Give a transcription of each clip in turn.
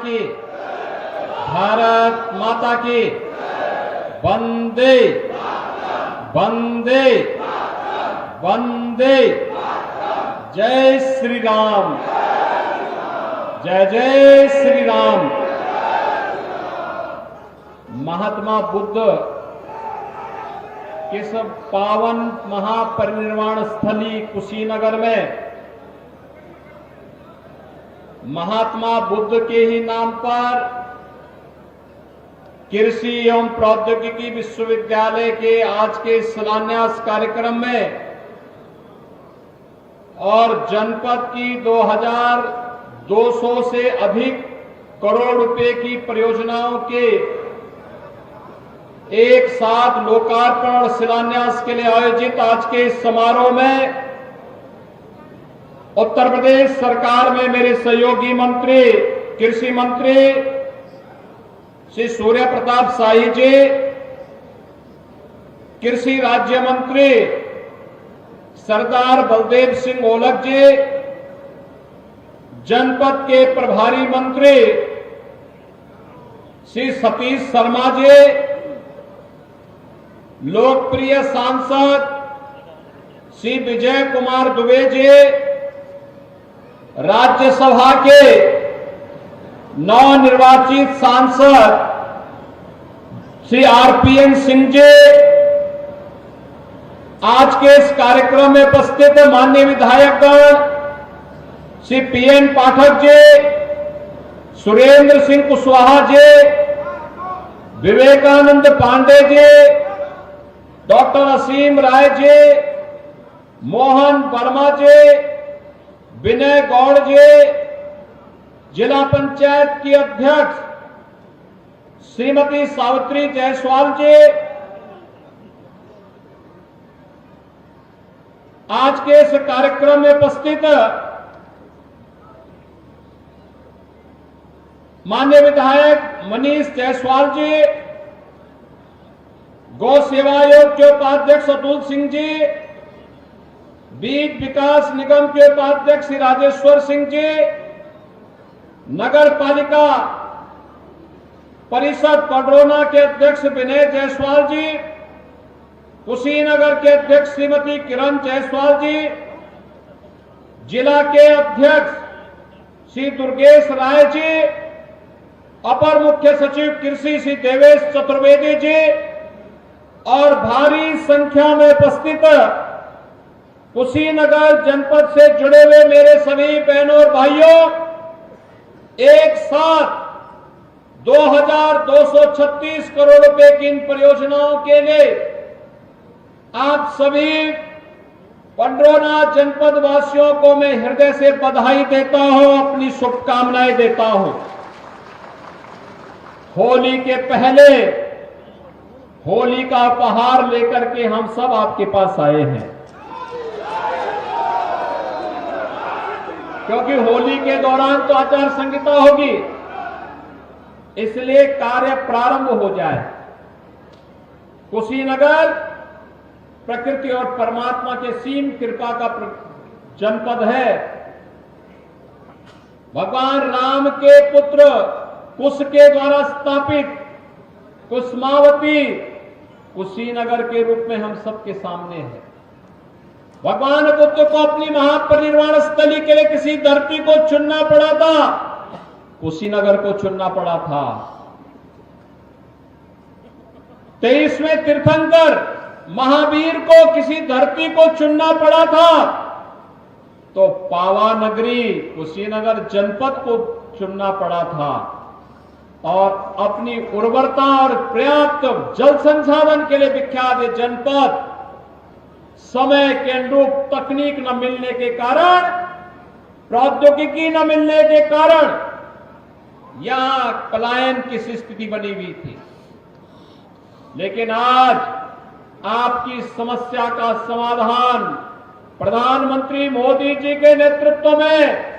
की, भारत माता की, वंदे वंदे वंदे। जय श्री राम, जय जय श्री राम। महात्मा बुद्ध किस पावन महापरिनिर्वाण स्थली कुशीनगर में महात्मा बुद्ध के ही नाम पर कृषि एवं प्रौद्योगिकी विश्वविद्यालय के आज के शिलान्यास कार्यक्रम में और जनपद की 2200 से अधिक करोड़ रुपए की परियोजनाओं के एक साथ लोकार्पण और शिलान्यास के लिए आयोजित आज के इस समारोह में उत्तर प्रदेश सरकार में मेरे सहयोगी मंत्री, कृषि मंत्री श्री सूर्य प्रताप शाही जी, कृषि राज्य मंत्री सरदार बलदेव सिंह ओलख जी, जनपद के प्रभारी मंत्री श्री सतीश शर्मा जी, लोकप्रिय सांसद श्री विजय कुमार दुबे जी, राज्यसभा के नवनिर्वाचित सांसद श्री आरपीएन सिंह जी, आज के इस कार्यक्रम में उपस्थित माननीय विधायकगण श्री पीएन पाठक जी, सुरेंद्र सिंह कुशवाहा जी, विवेकानंद पांडे जी, डॉक्टर असीम राय जी, मोहन वर्मा जी, विनय गौड़ जी, जिला पंचायत की अध्यक्ष श्रीमती सावित्री जायसवाल जी, आज के इस कार्यक्रम में उपस्थित माननीय विधायक मनीष जायसवाल जी, गौ सेवा आयोग के उपाध्यक्ष अतुल सिंह जी, बीज विकास निगम के उपाध्यक्ष श्री राजेश्वर सिंह जी, नगर पालिका परिषद पडरौना के अध्यक्ष विनय जायसवाल जी, कुशीनगर के अध्यक्ष श्रीमती किरण जायसवाल जी, जिला के अध्यक्ष श्री दुर्गेश राय जी, अपर मुख्य सचिव कृषि श्री देवेश चतुर्वेदी जी और भारी संख्या में उपस्थित कुशीनगर जनपद से जुड़े हुए मेरे सभी बहनों और भाइयों, एक साथ 2236 करोड़ रुपए की इन परियोजनाओं के लिए आप सभी पडरौना जनपद वासियों को मैं हृदय से बधाई देता हूं, अपनी शुभकामनाएं देता हूं। होली के पहले होली का उपहार लेकर के हम सब आपके पास आए हैं, क्योंकि होली के दौरान तो आचार संहिता होगी, इसलिए कार्य प्रारंभ हो जाए। कुशीनगर प्रकृति और परमात्मा के सीम कृपा का जनपद है। भगवान राम के पुत्र कुश के द्वारा स्थापित कुसुमावती कुशीनगर के रूप में हम सबके सामने है। भगवान बुद्ध को अपनी महापरिनिर्वाण स्थली के लिए किसी धरती को चुनना पड़ा था, कुशीनगर को चुनना पड़ा था। 23वें तीर्थंकर महावीर को किसी धरती को चुनना पड़ा था, तो पावानगरी कुशीनगर जनपद को चुनना पड़ा था। और अपनी उर्वरता और पर्याप्त जल संसाधन के लिए विख्यात ये जनपद समय के अनुरूप तकनीक न मिलने के कारण, प्रौद्योगिकी न मिलने के कारण यहां पलायन की स्थिति बनी हुई थी। लेकिन आज आपकी समस्या का समाधान प्रधानमंत्री मोदी जी के नेतृत्व में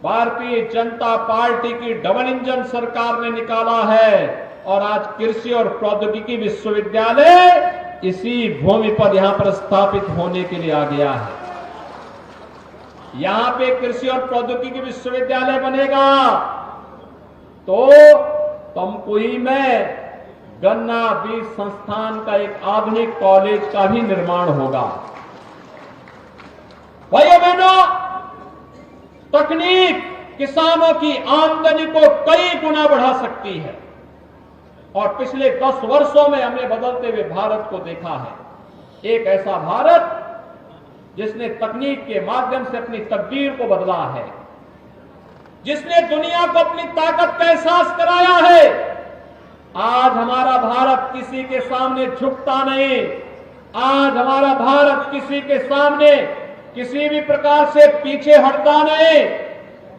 भारतीय जनता पार्टी की डबल इंजन सरकार ने निकाला है और आज कृषि और प्रौद्योगिकी विश्वविद्यालय इसी भूमि पर यहां पर स्थापित होने के लिए आ गया है। यहां पे कृषि और प्रौद्योगिकी विश्वविद्यालय बनेगा। तो तमकुही में गन्ना बीज संस्थान का एक आधुनिक कॉलेज का भी निर्माण होगा। भाइयों बहनों, तकनीक किसानों की आमदनी को कई गुना बढ़ा सकती है और पिछले 10 वर्षों में हमने बदलते हुए भारत को देखा है। एक ऐसा भारत जिसने तकनीक के माध्यम से अपनी तकदीर को बदला है, जिसने दुनिया को अपनी ताकत का एहसास कराया है। आज हमारा भारत किसी के सामने झुकता नहीं, आज हमारा भारत किसी के सामने किसी भी प्रकार से पीछे हटता नहीं,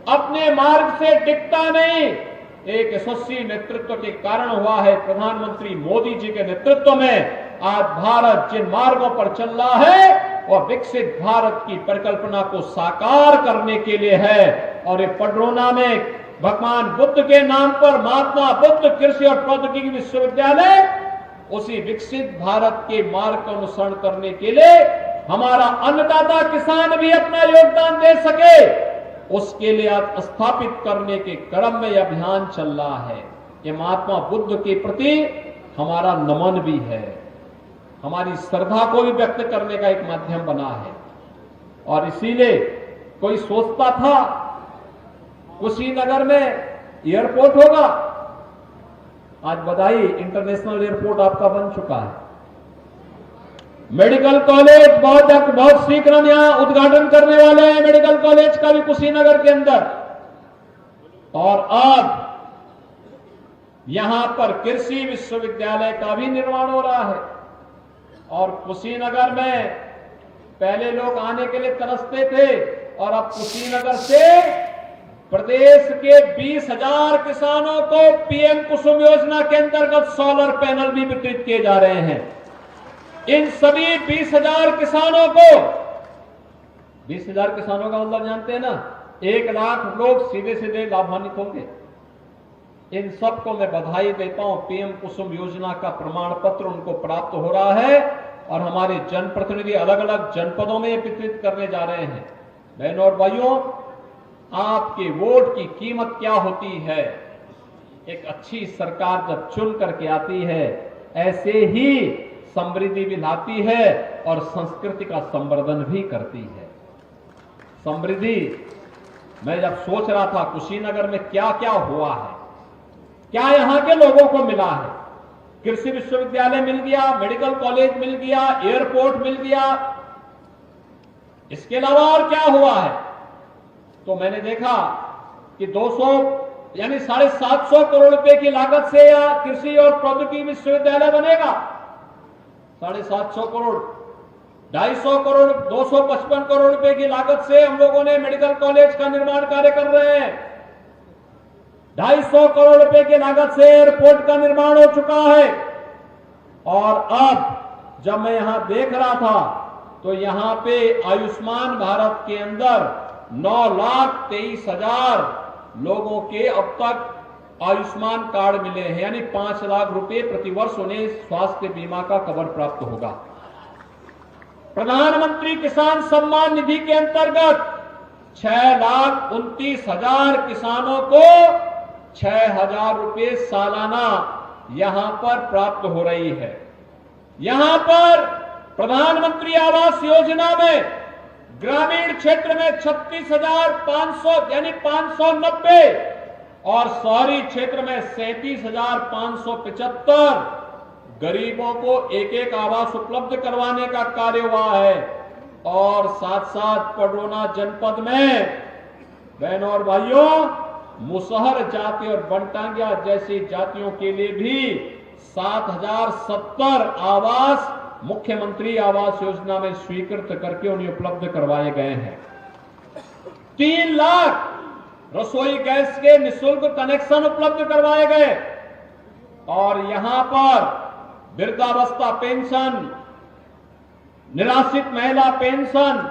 अपने मार्ग से टिकता नहीं। एक यशस्वी नेतृत्व के कारण हुआ है। प्रधानमंत्री मोदी जी के नेतृत्व में आज भारत जिन मार्गों पर चल रहा है और विकसित भारत की परिकल्पना को साकार करने के लिए है। और ये पडरौना में भगवान बुद्ध के नाम पर महात्मा बुद्ध कृषि और प्रौद्योगिकी विश्वविद्यालय, उसी विकसित भारत के मार्ग का अनुसरण करने के लिए हमारा अन्नदाता किसान भी अपना योगदान दे सके, उसके लिए आज स्थापित करने के क्रम में यह अभियान चल रहा है। ये महात्मा बुद्ध के प्रति हमारा नमन भी है, हमारी श्रद्धा को भी व्यक्त करने का एक माध्यम बना है। और इसीलिए कोई सोचता था कुशीनगर में एयरपोर्ट होगा, आज बधाई, इंटरनेशनल एयरपोर्ट आपका बन चुका है। मेडिकल कॉलेज बहुत शीघ्र हम यहां उद्घाटन करने वाले हैं, मेडिकल कॉलेज का भी कुशीनगर के अंदर। और अब यहां पर कृषि विश्वविद्यालय का भी निर्माण हो रहा है। और कुशीनगर में पहले लोग आने के लिए तरसते थे और अब कुशीनगर से प्रदेश के 20,000 किसानों को पीएम कुसुम योजना के अंतर्गत सोलर पैनल भी वितरित किए जा रहे हैं। इन सभी 20,000 किसानों को, 20,000 किसानों का मतलब जानते हैं ना, 1 लाख लोग सीधे सीधे लाभान्वित होंगे। इन सबको मैं बधाई देता हूं। पीएम कुसुम योजना का प्रमाण पत्र उनको प्राप्त हो रहा है और हमारे जनप्रतिनिधि अलग अलग जनपदों में वितरित करने जा रहे हैं। बहनों और भाइयों, आपके वोट की कीमत क्या होती है? एक अच्छी सरकार जब चुन करके आती है, ऐसे ही समृद्धि भी लाती है और संस्कृति का संवर्धन भी करती है। समृद्धि, मैं जब सोच रहा था कुशीनगर में क्या क्या हुआ है, क्या यहां के लोगों को मिला है। कृषि विश्वविद्यालय मिल गया, मेडिकल कॉलेज मिल गया, एयरपोर्ट मिल गया, इसके अलावा और क्या हुआ है? तो मैंने देखा कि 200 यानी 750 करोड़ रुपए की लागत से या कृषि और प्रौद्योगिकी विश्वविद्यालय बनेगा। 750 करोड़, 250 करोड़, 255 करोड़ रुपए की लागत से हम लोगों ने मेडिकल कॉलेज का निर्माण कार्य कर रहे हैं। 250 करोड़ रुपए की लागत से एयरपोर्ट का निर्माण हो चुका है। और अब जब मैं यहां देख रहा था तो यहां पे आयुष्मान भारत के अंदर 9,23,000 लोगों के अब तक आयुष्मान कार्ड मिले हैं, यानी 5 लाख रुपए प्रतिवर्ष उन्हें स्वास्थ्य बीमा का कवर प्राप्त होगा। प्रधानमंत्री किसान सम्मान निधि के अंतर्गत 6,29,000 किसानों को 6,000 रुपए सालाना यहां पर प्राप्त हो रही है। यहां पर प्रधानमंत्री आवास योजना में ग्रामीण क्षेत्र में 36,500 यानी 590 और शहरी क्षेत्र में 37,575 गरीबों को एक एक आवास उपलब्ध करवाने का कार्य हुआ है। और साथ साथ पडरौना जनपद में बहनों और भाइयों, मुसहर जाति और बनटांगिया जैसी जातियों के लिए भी 7,070 आवास मुख्यमंत्री आवास योजना में स्वीकृत करके उन्हें उपलब्ध करवाए गए हैं। 3 लाख रसोई गैस के निःशुल्क कनेक्शन उपलब्ध करवाए गए। और यहां पर वृद्धावस्था पेंशन, निराश्रित महिला पेंशन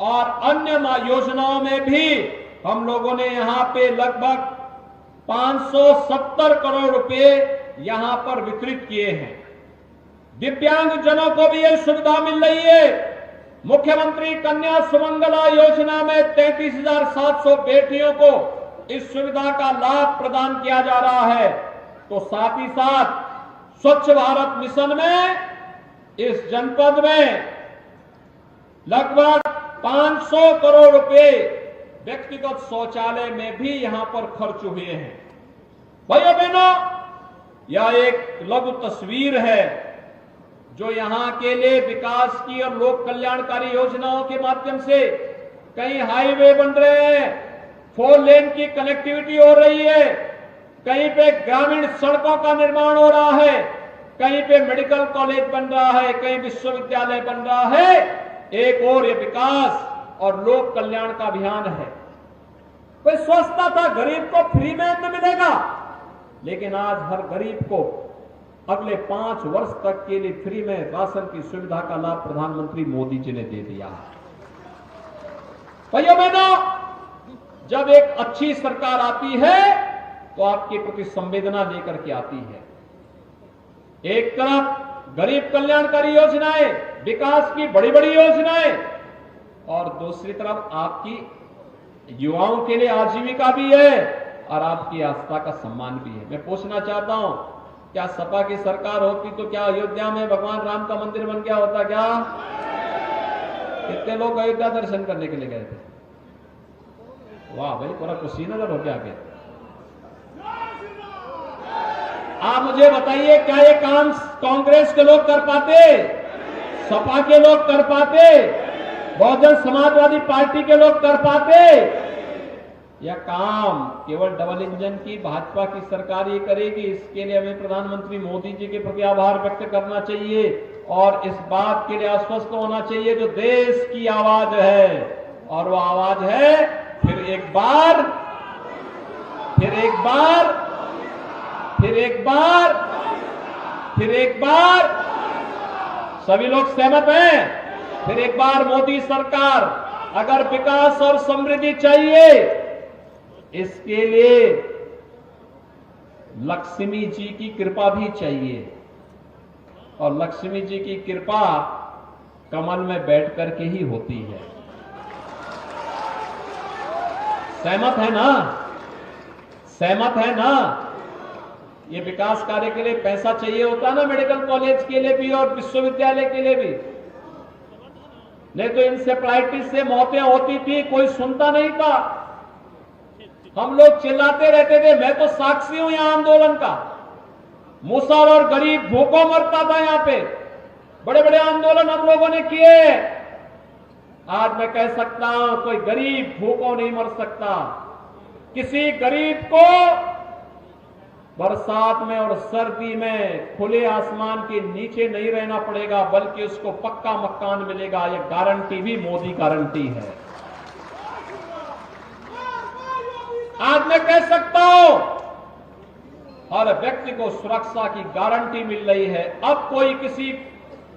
और अन्य योजनाओं में भी हम लोगों ने यहां पे लगभग 570 करोड़ रुपए यहां पर वितरित किए हैं। दिव्यांग जनों को भी यह सुविधा मिल रही है। मुख्यमंत्री कन्या सुमंगला योजना में 33,700 बेटियों को इस सुविधा का लाभ प्रदान किया जा रहा है, तो साथ ही साथ स्वच्छ भारत मिशन में इस जनपद में लगभग 500 करोड़ रुपए व्यक्तिगत शौचालय में भी यहां पर खर्च हुए हैं। भाइयों बहनों, यह एक लघु तस्वीर है जो यहां के लिए विकास की और लोक कल्याणकारी योजनाओं के माध्यम से कहीं हाईवे बन रहे हैं, 4 लेन की कनेक्टिविटी हो रही है, कहीं पे ग्रामीण सड़कों का निर्माण हो रहा है, कहीं पे मेडिकल कॉलेज बन रहा है, कहीं विश्वविद्यालय बन रहा है। एक और ये विकास और लोक कल्याण का अभियान है। कोई सोचता था गरीब को फ्री में अन्न मिलेगा, लेकिन आज हर गरीब को अगले 5 वर्ष तक के लिए फ्री में राशन की सुविधा का लाभ प्रधानमंत्री मोदी जी ने दे दिया है। भाइयों बहनों, जब एक अच्छी सरकार आती है तो आपके प्रति संवेदना लेकर के आती है। एक तरफ गरीब कल्याणकारी योजनाएं, विकास की बड़ी बड़ी योजनाएं, और दूसरी तरफ आपकी युवाओं के लिए आजीविका भी है और आपकी आस्था का सम्मान भी है। मैं पूछना चाहता हूं, क्या सपा की सरकार होती तो क्या अयोध्या में भगवान राम का मंदिर बन गया होता? क्या कितने लोग अयोध्या दर्शन करने के लिए गए थे? वाह भाई, पूरा कुशीनगर हो गया आगे। आप मुझे बताइए, क्या ये काम कांग्रेस के लोग कर पाते? सपा के लोग कर पाते? बहुजन समाजवादी पार्टी के लोग कर पाते? यह काम केवल डबल इंजन की भाजपा की सरकार ही करेगी। इसके लिए हमें प्रधानमंत्री मोदी जी के प्रति आभार व्यक्त करना चाहिए और इस बात के लिए आश्वस्त होना चाहिए जो देश की आवाज है, और वो आवाज है फिर एक बार, फिर एक बार, फिर एक बार, फिर एक बार। सभी लोग सहमत हैं? फिर एक बार मोदी सरकार। अगर विकास और समृद्धि चाहिए, इसके लिए लक्ष्मी जी की कृपा भी चाहिए, और लक्ष्मी जी की कृपा कमल में बैठ करके ही होती है। सहमत है ना? सहमत है ना? ये विकास कार्य के लिए पैसा चाहिए होता ना, मेडिकल कॉलेज के लिए भी और विश्वविद्यालय के लिए भी। नहीं तो इंसेफ्लाइटिस से मौतें होती थी, कोई सुनता नहीं था। हम लोग चिल्लाते रहते थे। मैं तो साक्षी हूं यहां आंदोलन का। मुसहर और गरीब भूखों मरता था यहां पे। बड़े बड़े आंदोलन हम लोगों ने किए। आज मैं कह सकता हूं, कोई गरीब भूखों नहीं मर सकता। किसी गरीब को बरसात में और सर्दी में खुले आसमान के नीचे नहीं रहना पड़ेगा, बल्कि उसको पक्का मकान मिलेगा। यह गारंटी भी मोदी गारंटी है। आज मैं कह सकता हूं, हर व्यक्ति को सुरक्षा की गारंटी मिल रही है। अब कोई किसी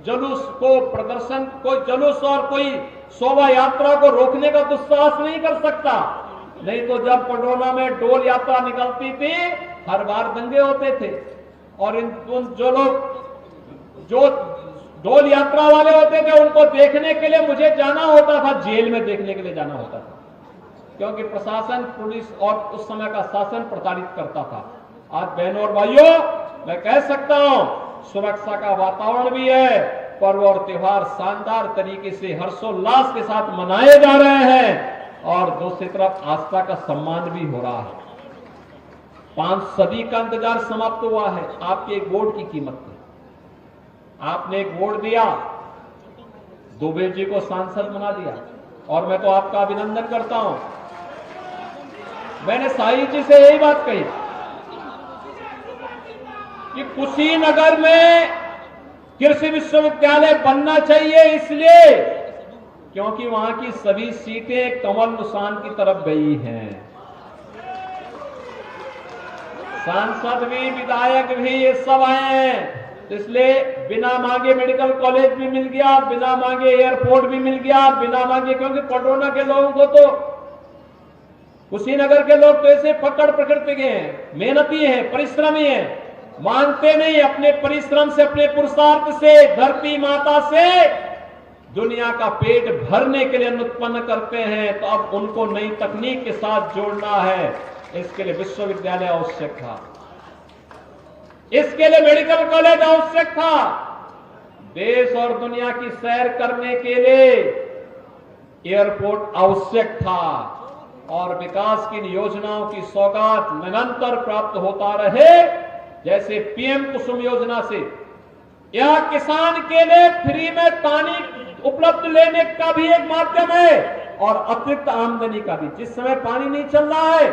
जुलूस को, प्रदर्शन, कोई जुलूस और कोई शोभा यात्रा को रोकने का दुस्साहस नहीं कर सकता। नहीं तो जब पडरौना में डोल यात्रा निकलती थी, हर बार दंगे होते थे, और जो लोग जो डोल यात्रा वाले होते थे उनको देखने के लिए मुझे जाना होता था, जेल में देखने के लिए जाना होता था, क्योंकि प्रशासन, पुलिस और उस समय का शासन प्रताड़ित करता था। आज बहनों और भाइयों, मैं कह सकता हूं, सुरक्षा का वातावरण भी है। पर्व और त्योहार शानदार तरीके से हर्षोल्लास के साथ मनाए जा रहे हैं, और दूसरी तरफ आस्था का सम्मान भी हो रहा है। 5 सदी का इंतजार समाप्त हुआ है आपके एक वोट की कीमत पे। आपने एक वोट दिया, दुबे जी को सांसद बना दिया, और मैं तो आपका अभिनंदन करता हूं। मैंने साई जी से यही बात कही कि कुशीनगर में कृषि विश्वविद्यालय बनना चाहिए, इसलिए क्योंकि वहां की सभी सीटें कमल निशान की तरफ गई हैं। सांसद भी, विधायक भी, ये सब आए हैं। इसलिए बिना मांगे मेडिकल कॉलेज भी मिल गया, बिना मांगे एयरपोर्ट भी मिल गया, बिना मांगे, क्योंकि पडरौना के लोगों को तो, कुशीनगर के लोग तो ऐसे पकड़ प्रकृति के हैं, मेहनती हैं, परिश्रमी हैं, मांगते नहीं, अपने परिश्रम से, अपने पुरुषार्थ से, धरती माता से दुनिया का पेट भरने के लिए अन्न उत्पन्न करते हैं। तो अब उनको नई तकनीक के साथ जोड़ना है। इसके लिए विश्वविद्यालय आवश्यक था, इसके लिए मेडिकल कॉलेज आवश्यक था। देश और दुनिया की सैर करने के लिए एयरपोर्ट आवश्यक था और विकास की योजनाओं की सौगात निरंतर प्राप्त होता रहे, जैसे पीएम कुसुम योजना से यह किसान के लिए फ्री में पानी उपलब्ध लेने का भी एक माध्यम है और अतिरिक्त आमदनी का भी। जिस समय पानी नहीं चल रहा है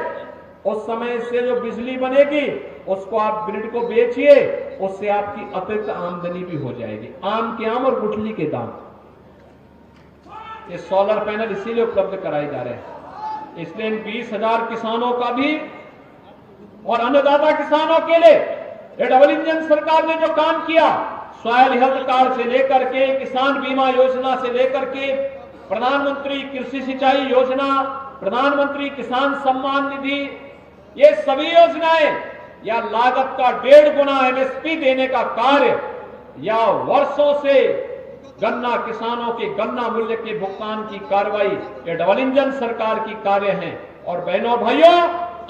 उस समय से जो बिजली बनेगी उसको आप ग्रिड को बेचिए, उससे आपकी अतिरिक्त आमदनी भी हो जाएगी। आम के आम और गुठली के दाम। ये सोलर पैनल इसीलिए उपलब्ध कराए जा रहे हैं, इसलिए इन 20,000 किसानों का भी और अन्नदाता किसानों के लिए ये डबल इंजन सरकार ने जो काम किया, सॉयल हेल्थ कार्ड से लेकर के किसान बीमा योजना से लेकर के प्रधानमंत्री कृषि सिंचाई योजना, प्रधानमंत्री किसान सम्मान निधि, ये सभी योजनाएं या लागत का 1.5 गुना एमएसपी देने का कार्य या वर्षों से गन्ना किसानों के गन्ना मूल्य के भुगतान की कार्रवाई, ये डबल इंजन सरकार की कार्य है। और बहनों भाइयों,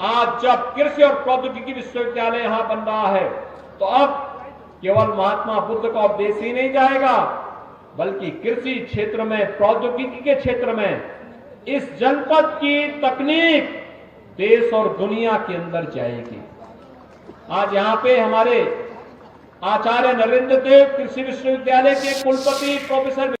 आज जब कृषि और प्रौद्योगिकी विश्वविद्यालय यहां बन रहा है तो अब केवल महात्मा बुद्ध का उपदेश ही नहीं जाएगा, बल्कि कृषि क्षेत्र में, प्रौद्योगिकी के क्षेत्र में इस जनपद की तकनीक देश और दुनिया के अंदर जाएगी। आज यहां पे हमारे आचार्य नरेंद्र देव कृषि विश्वविद्यालय के कुलपति प्रोफेसर